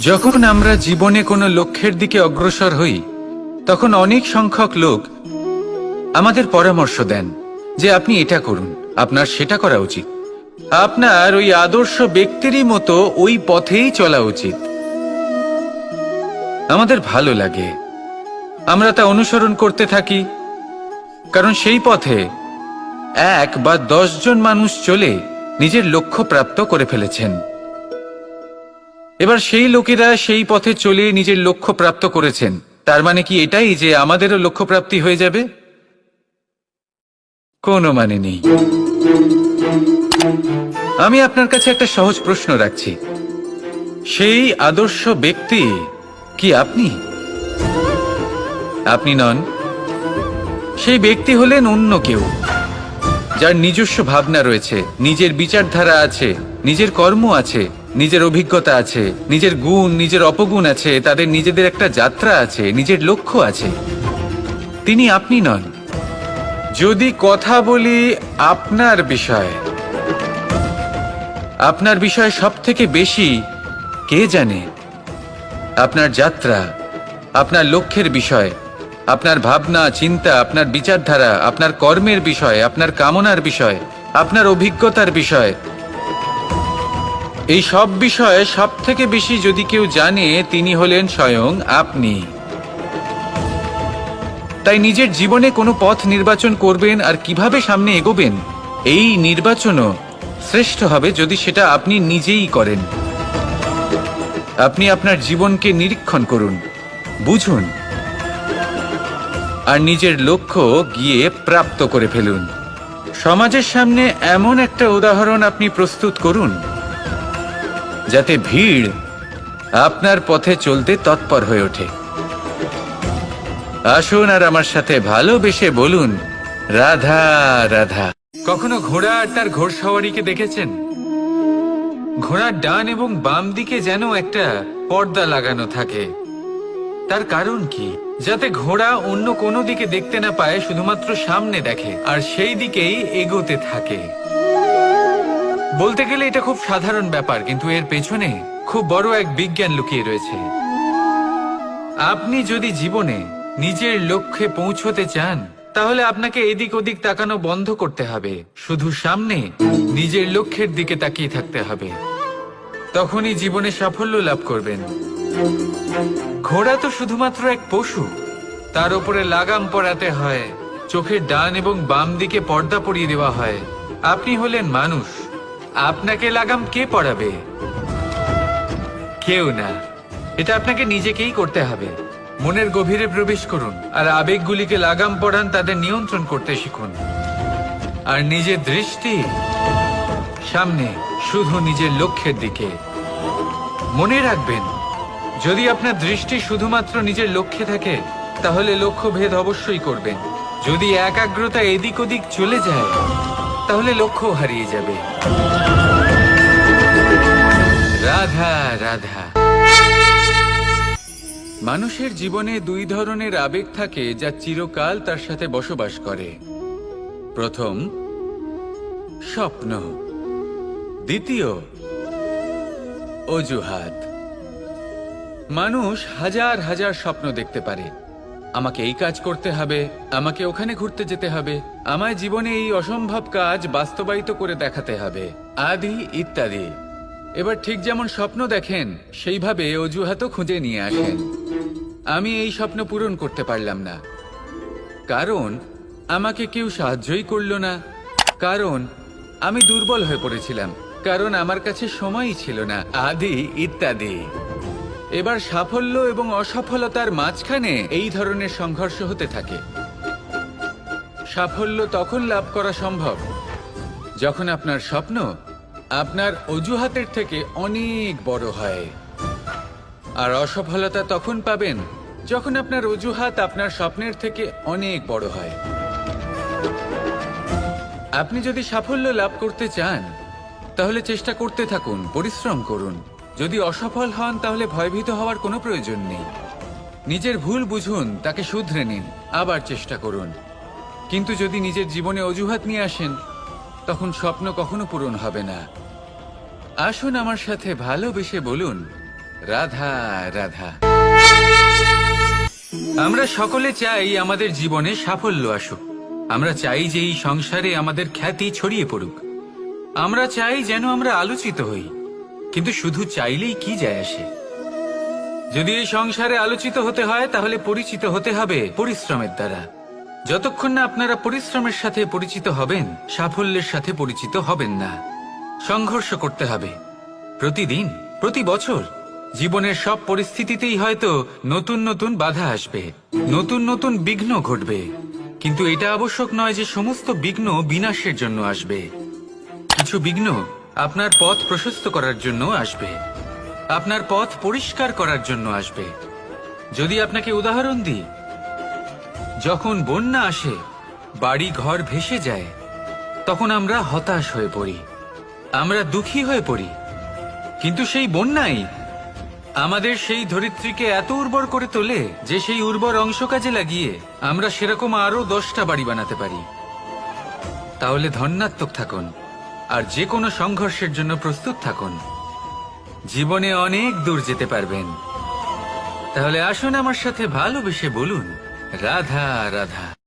যখন আমরা জীবনে কোনো লক্ষ্যের দিকে অগ্রসর হই তখন অনেক সংখ্যক লোক আমাদের পরামর্শ দেন যে আপনি এটা করুন, আপনার সেটা করা উচিত, আপনার ওই আদর্শ ব্যক্তিরই মতো ওই পথেই চলা উচিত। আমাদের ভালো লাগে, আমরা তা অনুসরণ করতে থাকি, কারণ সেই পথে 1 বা 10 জন মানুষ চলে নিজের লক্ষ্য প্রাপ্ত করে ফেলেছেন। এবার সেই লোকেরা সেই পথে চলে নিজের লক্ষ্য প্রাপ্ত করেছেন, তার মানে কি এটাই যে আমাদেরও লক্ষ্য প্রাপ্তি হয়ে যাবে? কোনো মানে নেই। আমি আপনার কাছে একটা সহজ প্রশ্ন রাখছি, সেই আদর্শ ব্যক্তি কি আপনি? আপনি নন। সেই ব্যক্তি হলেন অন্য কেউ, যার নিজস্ব ভাবনা রয়েছে, নিজের বিচারধারা আছে, নিজের কর্ম আছে, নিজের অভিজ্ঞতা আছে, নিজের গুণ নিজের অপগুণ আছে, তাদের নিজেদের একটা যাত্রা আছে, নিজের লক্ষ্য আছে। তিনি আপনি নন। যদি কথা বলি আপনার বিষয়ে, আপনার বিষয়ে সব থেকে বেশি কে জানে? আপনার যাত্রা, আপনার লক্ষ্যের বিষয়, আপনার ভাবনা চিন্তা, আপনার বিচারধারা, আপনার কর্মের বিষয়, আপনার কামনার বিষয়, আপনার অভিজ্ঞতার বিষয়, এই সব বিষয়ে সব থেকে বেশি যদি কেউ জানে তিনি হলেন স্বয়ং আপনি। তাই নিজের জীবনে কোনো পথ নির্বাচন করবেন আর কিভাবে সামনে এগোবেন, এই নির্বাচনও শ্রেষ্ঠ হবে যদি সেটা আপনি নিজেই করেন। আপনি আপনার জীবনকে নিরীক্ষণ করুন, বুঝুন, আর নিজের লক্ষ্য গিয়ে প্রাপ্ত করে ফেলুন। সমাজের সামনে এমন একটা উদাহরণ আপনি প্রস্তুত করুন যাতে ভিড় আপনার পথে চলতে তৎপর হয়ে ওঠে। আসুন আর আমার সাথে ভালোবেসে বলুন, রাধা রাধা। কখনো ঘোড়া আর তার ঘোড়সওয়ারিকে দেখেছেন? ঘোড়ার ডান এবং বাম দিকে যেন একটা পর্দা লাগানো থাকে। তার কারণ কি? যাতে ঘোড়া অন্য কোনো দিকে দেখতে না পায়, শুধুমাত্র সামনে দেখে আর সেই দিকেই এগোতে থাকে। বলতে গেলে এটা খুব সাধারণ ব্যাপার, কিন্তু এর পেছনে খুব বড় এক বিজ্ঞান লুকিয়ে রয়েছে। আপনি যদি জীবনে নিজের লক্ষ্যে পৌঁছতে চান তাহলে আপনাকে এদিক ওদিক তাকানো বন্ধ করতে হবে, শুধু সামনে নিজের লক্ষ্যের দিকে তাকিয়ে থাকতে হবে। তখনই জীবনে সাফল্য লাভ করবেন। ঘোড়া তো শুধুমাত্র এক পশু, তার উপরে লাগাম পরাতে হয়, চোখের ডান এবং বাম দিকে পর্দা পরিয়ে দেওয়া হয়। আপনি হলেন মানুষ, আপনাকে লাগাম কে পরাবে? কেউ না। এটা আপনাকে নিজেকেই করতে হবে। মনের গভীরে প্রবেশ করুন আর আবেগগুলিকে লাগাম পরান, তাদের নিয়ন্ত্রণ করতে শিখুন। আর নিজের দৃষ্টি সামনে, শুধু নিজের লক্ষ্যের দিকে। মনে রাখবেন, যদি আপনার দৃষ্টি শুধুমাত্র নিজের লক্ষ্যে থাকে তাহলে লক্ষ্য ভেদ অবশ্যই করবেন। যদি একাগ্রতা এদিক ওদিক চলে যায় তাহলে লক্ষ্য হারিয়ে যাবে। রাধা রাধা। মানুষের জীবনে 2 ধরনের আবেগ থাকে যা চিরকাল তার সাথে বসবাস করে। প্রথম, স্বপ্ন। দ্বিতীয়, অজুহাত। মানুষ হাজার হাজার স্বপ্ন দেখতে পারে। আমাকে এই কাজ করতে হবে, আমাকে ওখানে ঘুরতে যেতে হবে, আমায় জীবনে এই অসম্ভব কাজ বাস্তবায়িত করে দেখাতে হবে, আদি ইত্যাদি। এবার ঠিক যেমন স্বপ্ন দেখেন সেইভাবে অজুহাতও খুঁজে নিয়ে আসেন। আমি এই স্বপ্ন পূরণ করতে পারলাম না, কারণ আমাকে কেউ সাহায্যই করল না, কারণ আমি দুর্বল হয়ে পড়েছিলাম, কারণ আমার কাছে সময়ই ছিল না, আদি ইত্যাদি। এবার সাফল্য এবং অসফলতার মাঝখানে এই ধরনের সংঘর্ষ হতে থাকে। সাফল্য তখন লাভ করা সম্ভব যখন আপনার স্বপ্ন আপনার অজুহাতের থেকে অনেক বড় হয়, আর অসফলতা তখন পাবেন যখন আপনার অজুহাত আপনার স্বপ্নের থেকে অনেক বড় হয়। আপনি যদি সাফল্য লাভ করতে চান তাহলে চেষ্টা করতে থাকুন, পরিশ্রম করুন। যদি অসফল হন তাহলে ভয়ভীত হওয়ার কোনো প্রয়োজন নেই। নিজের ভুল বুঝুন, তাকে শুধরে নিন, আবার চেষ্টা করুন। কিন্তু যদি নিজের জীবনে অজুহাত নিয়ে আসেন তখন স্বপ্ন কখনো পূরণ হবে না। আসুন আমার সাথে ভালোবেসে বলুন, রাধা রাধা। আমরা সকলে চাই আমাদের জীবনে সাফল্য আসুক। আমরা চাই যে এই সংসারে আমাদের খ্যাতি ছড়িয়ে পড়ুক। আমরা চাই যেন আমরা আলোচিত হই। কিন্তু শুধু চাইলেই কি যায় আসে? যদি এই সংসারে আলোচিত হতে হয় তাহলে পরিচিত হতে হবে পরিশ্রমের দ্বারা। যতক্ষণ না আপনারা পরিশ্রমের সাথে পরিচিত হবেন, সাফল্যের সাথে পরিচিত হবেন না। সংঘর্ষ করতে হবে প্রতিদিন, প্রতি বছর। জীবনের সব পরিস্থিতিতেই হয়তো নতুন নতুন বাধা আসবে, নতুন নতুন বিঘ্ন ঘটবে। কিন্তু এটা আবশ্যক নয় যে সমস্ত বিঘ্ন বিনাশের জন্য আসবে। কিছু বিঘ্ন আপনার পথ প্রশস্ত করার জন্য আসবে, আপনার পথ পরিষ্কার করার জন্য আসবে। যদি আপনাকে উদাহরণ দিই, যখন বন্যা আসে, বাড়ি ঘর ভেসে যায়, তখন আমরা হতাশ হয়ে পড়ি, আমরা দুঃখী হয়ে পড়ি। কিন্তু সেই বন্যাই আমাদের সেই ধরিত্রীকে এত উর্বর করে তোলে যে সেই উর্বর অংশ কাজে লাগিয়ে আমরা সেরকম আরো 10টা বাড়ি বানাতে পারি। তাহলে ধন্যাত্মক থাকুন আর যে কোনো সংঘর্ষের জন্য প্রস্তুত থাকুন। জীবনে অনেক দূর যেতে পারবেন। তাহলে আসুন আমার সাথে ভালোবেসে বলুন রাধা রাধা।